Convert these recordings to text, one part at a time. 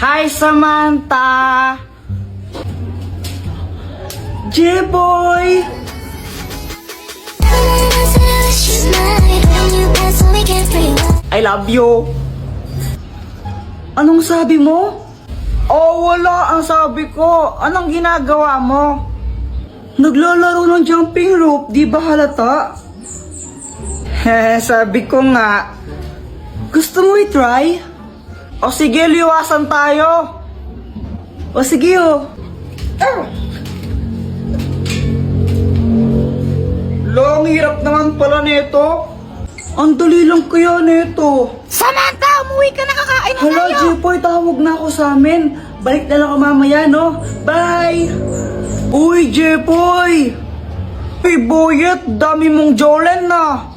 Hi, Samantha! J-Boy! I love you! Anong sabi mo? Oh, wala ang sabi ko. Anong ginagawa mo? Naglalaro ng jumping rope, di ba halata? Sabi ko nga. Gusto mo i-try? O sige, liwasan tayo. O sige, oh. Long hirap naman pala nito. Ang dali lang kaya nito. Samantha, umuwi ka na, kakain na Hala, tayo. Jipoy, tawag na ako sa amin. Balik na lang ako mamaya, no? Bye! Uy, Jipoy! Hey, Boyet, dami mong jolen na.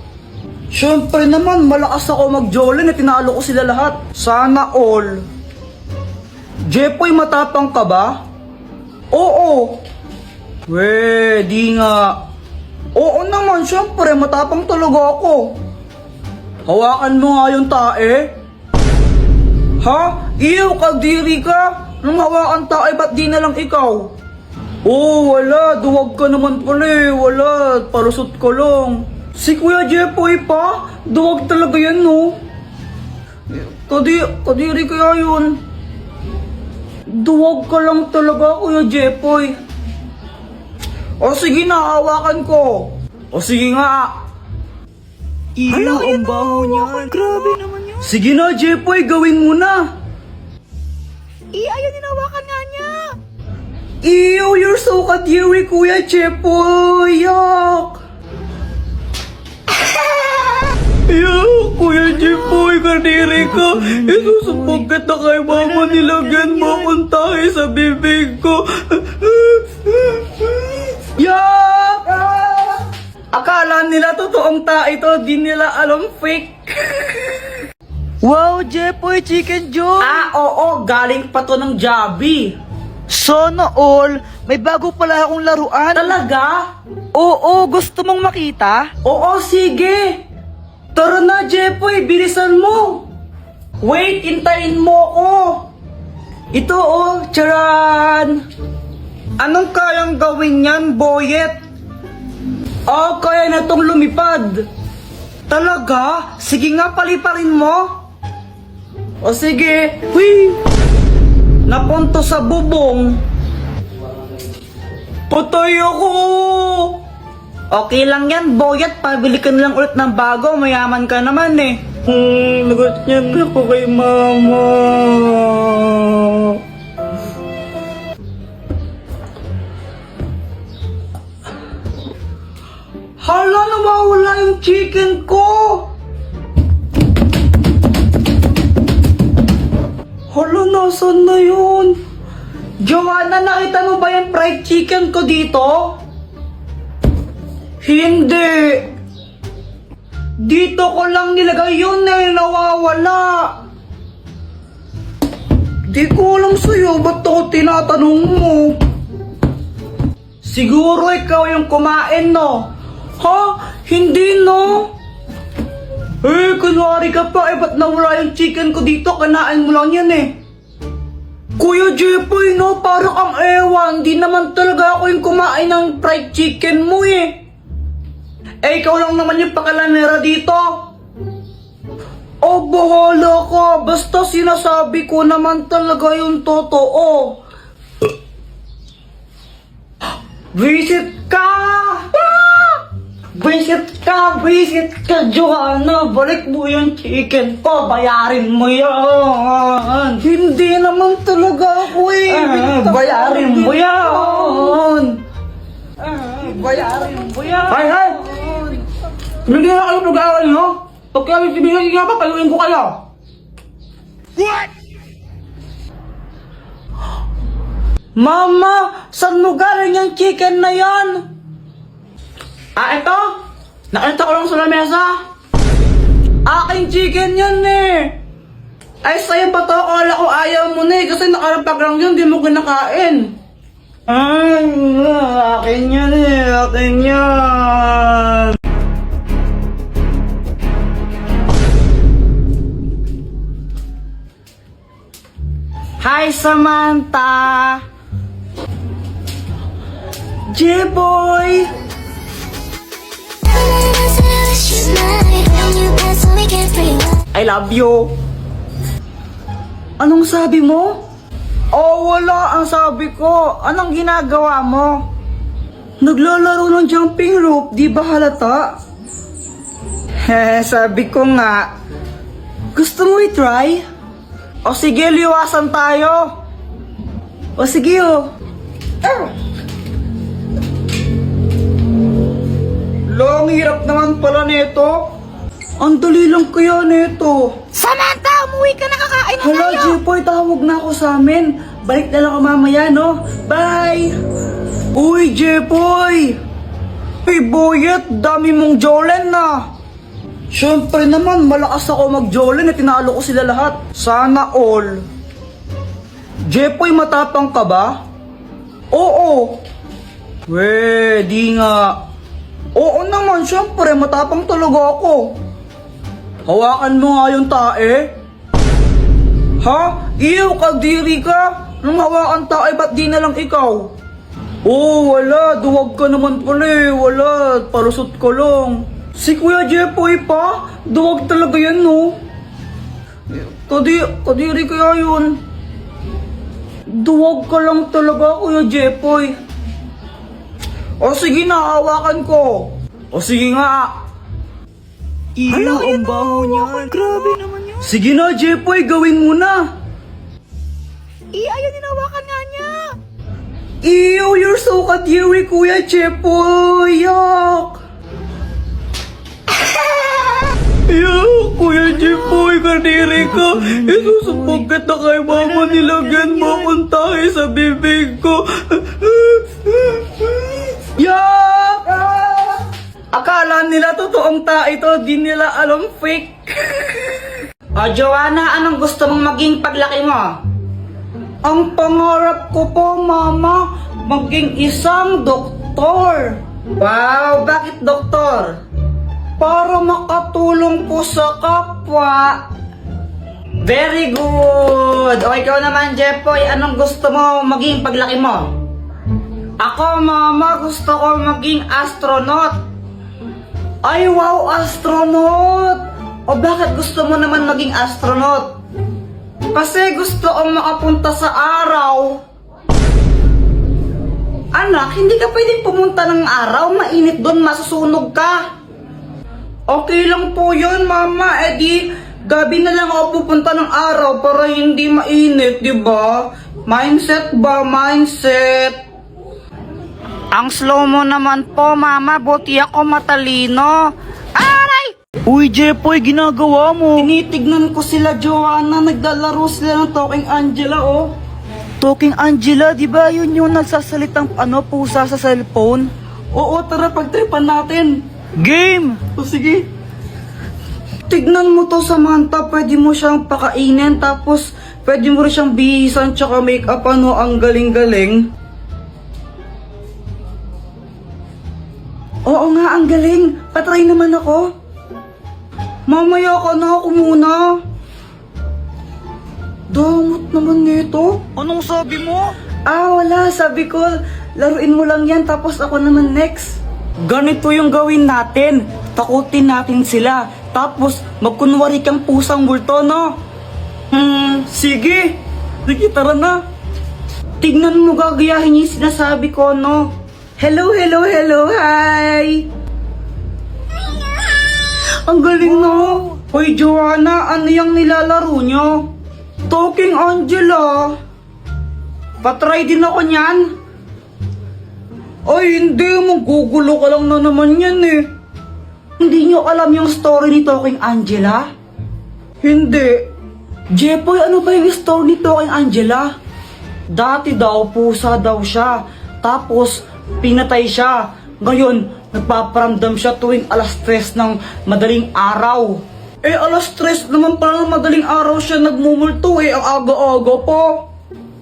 Siyempre naman, malakas ako mag-jolen at tinalo ko sila lahat. Sana all. Jipoy, matapang ka ba? Oo. We, di nga. Oo naman, siyempre, matapang talaga ako. Hawakan mo nga yung tae. Ha? Iyo, kadiri ka. Nung hawakan tae, ba't di na lang ikaw? Oh, wala. Duwag ka naman pala eh. Wala. Palusot ko lang. Si Kuya Jepoy pa? Duwag talaga yan, no? Kadiri kaya yun. Duwag ka lang talaga, Kuya Jepoy. O sige na, hawakan ko. O sige nga. Iyo, ang baho niyan. Grabe naman yun. Sige na, Jepoy, gawin mo na. Ayaw ninawakan nga niya. Ew, you're so kadiri, Kuya Jepoy. Yuck. Yuck, Kuya Jepoy, kadiri ka. Isusubog kita kay mama, nilagyan mo akong tae sa bibig ko. Yuck! Akala nila totoong tae to, di nila alam fake. Wow, Jepoy, chicken joy! Oo, galing pa to ng Jollibee. Sana all, may bago pala akong laruan. Talaga? Oo, gusto mong makita? Oo, sige. Tara na, Jepoy, bilisan mo. Wait, intayin mo ko. Ito oh, charan. Anong kayang gawin yan, Boyet? Oh, kaya na tong lumipad. Talaga? Sige nga, paliparin mo. O sige. Hui! Napunto sa bubong. Patay ako! Okay lang yan, Boyet. Pabili ka na lang ulit ng bago. Mayaman ka naman eh. Lagot niya na ako kay mama. Hala, nawawala yung chicken ko! Hala, nasan na yun? Joanna, nakita mo ba yung fried chicken ko dito? Hindi. Dito ko lang nilagay yun eh, nawawala. Di ko alam sa'yo, ba't ako tinatanong mo? Siguro ikaw yung kumain, no? Ha? Hindi, no? Kunwari ka pa, ba't nawala yung chicken ko dito? Kanain mo lang yan eh. Kuya Jepoy, no? Parang ang ewan. Di naman talaga ako yung kumain ng fried chicken mo eh. Ikaw lang naman yung pakalanera dito. Oh, bahala ka. Basta sinasabi ko naman talaga yung totoo. Visit ka! Visit ka, Joanna. Balik mo yung chicken ko. Bayarin mo yan. Hindi naman talaga ako eh. Bayarin mo yan. Bayarin mo yan. Hay! Hindi na kayo nag-aaral, no? Pag kami sibigay nga pa, paluin ko kayo. What? Mama, saan mo galing yung chicken na yan? Ito? Nakita ko lang sa lamesa. Aking chicken yan eh. Ay, sa'yo ba to? Akala ko ayaw mo na eh. Kasi nakarapag lang yun, di mo kinakain. Ay, akin yan eh. Akin yan. Hi, Hi, Samantha! J-Boy! I love you! Anong sabi mo? Oh, wala ang sabi ko. Anong ginagawa mo? Naglalaro ng jumping rope, di ba halata? Sabi ko nga. Gusto mo i-try? O sige, liwasan tayo. O sige, oh. Long hirap naman pala nito. Ang dali lang kaya nito. Samantha, umuwi ka na, kakain na Hala, tayo. Jepoy, tawag na ako sa amin. Balik na lang ako mamaya, no? Bye! Uy, Jepoy! Hey, Boyet, dami mong jolen na. Siyempre naman, malakas ako mag-jolen at tinalo ko sila lahat. Sana all. Jepoy, matapang ka ba? Oo. We, di nga. Oo naman, siyempre, matapang talaga ako. Hawakan mo nga yung tae. Ha? Iyo, kadiri ka. Nung hawakan tae, ba't di na lang ikaw? Oh, wala. Duwag ka naman pala eh. Wala. Palusot ko lang. Si Kuya Jepoy pa? Duwag talaga yan, no? Kadiri kaya yun. Duwag ka lang talaga, Kuya Jepoy. O sige na, hawakan ko. O sige nga. Hala, Iyo, ayun ang baho na, niyan. grabe naman yun. Sige na, Jepoy, gawin mo na. Ayaw, hinawakan nga niya. Ew, you're so kadiri, Kuya Jepoy. Yuck. Yuck, Kuya Jepoy, kadiri ka. Isusupagkat na kay mama, nilagyan mo akong tayo sa bibig ko. Yuck! Akala nila totoong tae ito, di nila alam fake. O, Joanna, anong gusto mong maging paglaki mo? Ang pangarap ko po, Mama, maging isang doktor. Wow, bakit doktor? Para makatulong po sa kapwa. Very good. O, ikaw naman, Jepoy, anong gusto mo maging paglaki mo? Ako, Mama, gusto ko maging astronaut. Ay, wow, astronaut! O bakit gusto mo naman maging astronaut? Kasi gusto kong makapunta sa araw. Anak, hindi ka pwedeng pumunta ng araw. Mainit doon, masusunog ka. Okay lang po yun, Mama. Eh di, gabi na lang ako pupunta ng araw para hindi mainit, di ba? Mindset ba? Mindset. Ang slow mo naman po, Mama. Buti ako matalino. Aray! Uy, Jepoy, ginagawa mo. Tinitignan ko sila, Joanna. Naglalaro sila ng Talking Angela, oh. Talking Angela, di ba yun yung nagsasalitang pusa sa cellphone? Oo, tara, pagtripan natin. Game! O sige. Tignan mo to, Samantha. Pwede mo siyang pakainin, tapos pwede mo rin siyang bihisan tsaka make-up, ang galing-galing. Oo nga, ang galing. Patry naman ako. Mamaya ka na, ako muna. Damot naman nito. Anong sabi mo? Wala. Sabi ko, laruin mo lang yan, tapos ako naman next. Ganito yung gawin natin. Takutin natin sila. Tapos, magkunwari kang pusang multo, no? Sige. Sige, tara na. Tignan mo, gagayahin yung sinasabi ko, no? Hello, hello, hello, hi! Ang galing, no? Hoy, Joanna, ano yung nilalaro nyo? Talking Angela. Patry din ako niyan. Ay, hindi. Magugulo ka lang na naman yan, eh. Hindi nyo alam yung story ni Talking Angela? Hindi. Jepoy, ano ba yung story ni Talking Angela? Dati daw, pusa daw siya. Tapos, pinatay siya. Ngayon, nagpaparamdam siya tuwing alas 3 ng madaling araw. Eh, alas 3 naman pala ng madaling araw siya nagmumulto eh. Ang aga-aga po.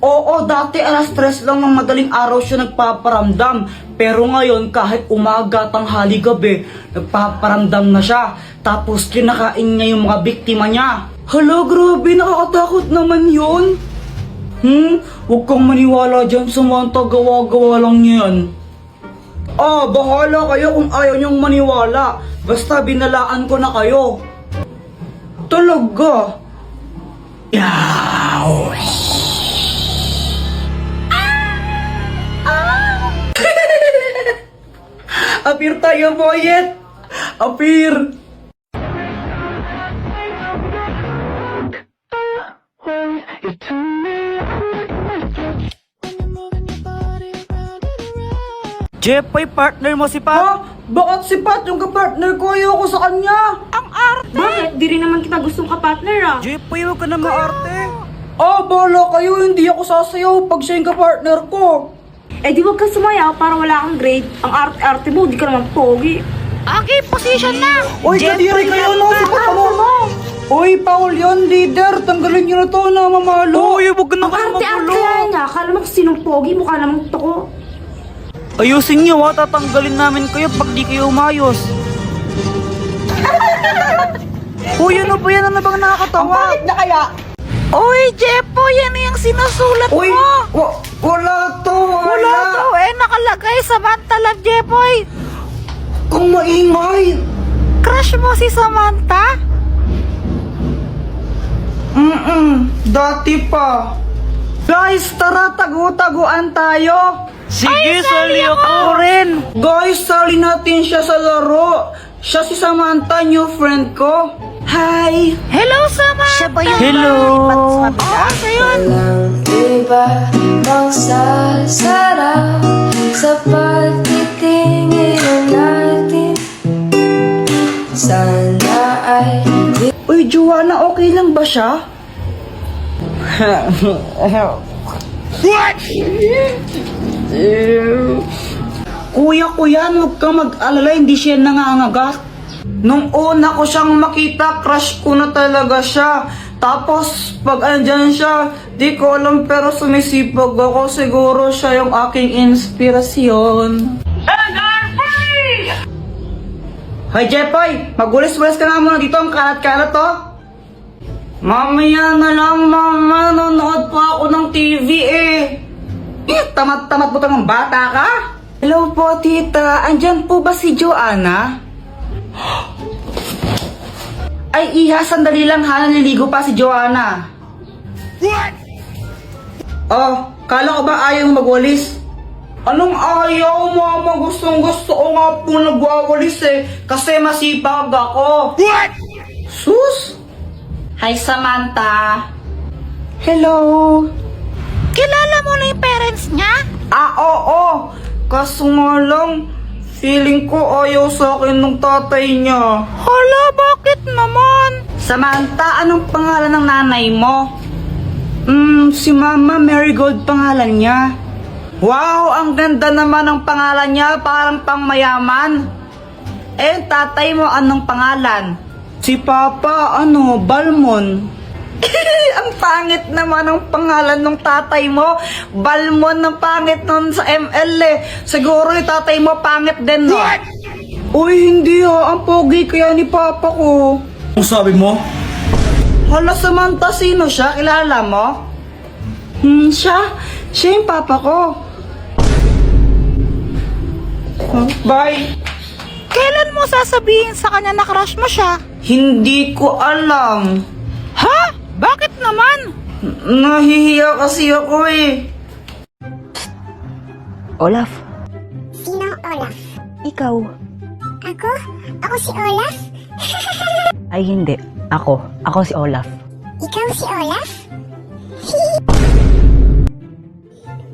Oo, dati alas 3 lang ng madaling araw siya nagpaparamdam. Pero ngayon, kahit umaga, tanghali, gabi, nagpaparamdam na siya. Tapos, kinakain niya yung mga biktima niya. Hala, grabe, nakakatakot naman yun. Huwag kang maniwala dyan, Samantha. Gawa-gawa lang yan. Bahala kayo kung ayaw niyong maniwala. Basta binalaan ko na kayo. Talaga? Yaw! Apir tayo, boyet! Apir! Jepoy, partner mo si Pat? Ha? Bakit si Pat yung kapartner ko? Ayoko sa kanya! Ang arte! Bakit? Di rin naman kita gustong ka-partner ah. Jepoy, huwag ka na maarte. Bahala kayo. Hindi ako sasayaw pag siya yung kapartner ko. Eh di wag kang sumayaw para wala kang grade. Ang arte-arte mo, di ka naman pogi. Okay, position na! Uy, kadiri kayo, no? Si Pat, ano? Uy, Paul yun, leader. Tanggalin nyo na to na mamalo. Uy, huwag ka na Ang kayo arte-arte magulo. kaya niya. Akala mo kung sinong pogi, mukha namang toko. Ayusin nyo, tatanggalin namin kayo pag di kayo umayos. Uy, ano ba yan? Ano bang nakakatawa? na kaya? Uy, Jepoy, yan yung sinusulat Uy, mo! wala to. Wala to nakalagay Samantha Love, Jepoy! Kung maingay. Crush mo si Samantha? Dati pa. Guys, tara, tago-taguan tayo. Sige, sali ako rin. Guys, sali natin siya sa laro. Siya si Samantha, new friend ko. Hi! Hello, Samantha! Siya ba yung Hello. siya yun? Walang iba magsasarap sa pagtitingin natin. Sana ay Uy, Joanna, okay lang ba siya? Kuya, huwag kang mag-alala, hindi siya nangangagat. Nung una ko siyang makita, crush ko na talaga siya. Tapos, pag andyan siya, di ko alam pero sumisipag ako. Siguro siya yung aking inspirasyon. Hoy, Jepoy! Magulis-gulis ka nga muna dito. Ang kalat-kalat to. Mamaya na lang, mama. Nanonood pa ako ng TV eh. Tamad-tamad po ng bata ka? Hello po, tita. Andyan po ba si Joanna? Ay, iha, sandali lang ha. Naliligo pa si Joanna. What? Oh, kala ko ba ayaw magwalis? Anong ayaw, mama? Gustong gusto ko nga po nagwawalis eh. Kasi masipag ako. What? Sus? Hi, Samantha. Hello. Kilala mo na yung parents niya? Oo. Kaso nga lang, feeling ko ayaw sa akin ng tatay niya. Hala, bakit naman? Samantha, anong pangalan ng nanay mo? Si Mama Marigold pangalan niya. Wow, ang ganda naman ng pangalan niya, parang pangmayaman. Eh, tatay mo anong pangalan? Si Papa, Balmon. Ang pangit naman ang pangalan ng tatay mo. Balmon, ang pangit nun sa ML eh. Siguro yung tatay mo pangit din, no? Uy, hindi ha. Ang pogi kaya ni Papa ko. Ang sabi mo? Hala, Samantha, sino siya? Kilala mo? Siya yung Papa ko. Bye. Kailan mo sasabihin sa kanya na crush mo siya? Hindi ko alam. Ha? Bakit naman? Nahihiya kasi ako eh. Olaf, Sinong Olaf? ikaw. Ako? Ako si Olaf? Ay hindi, ako. Ako si Olaf. Ikaw si Olaf?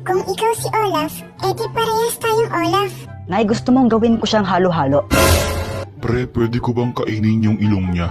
Kung ikaw si Olaf, edi parehas tayong Olaf. Nay, gusto mong gawin ko siyang halo-halo. Pre, pwede ko bang kainin yung ilong niya?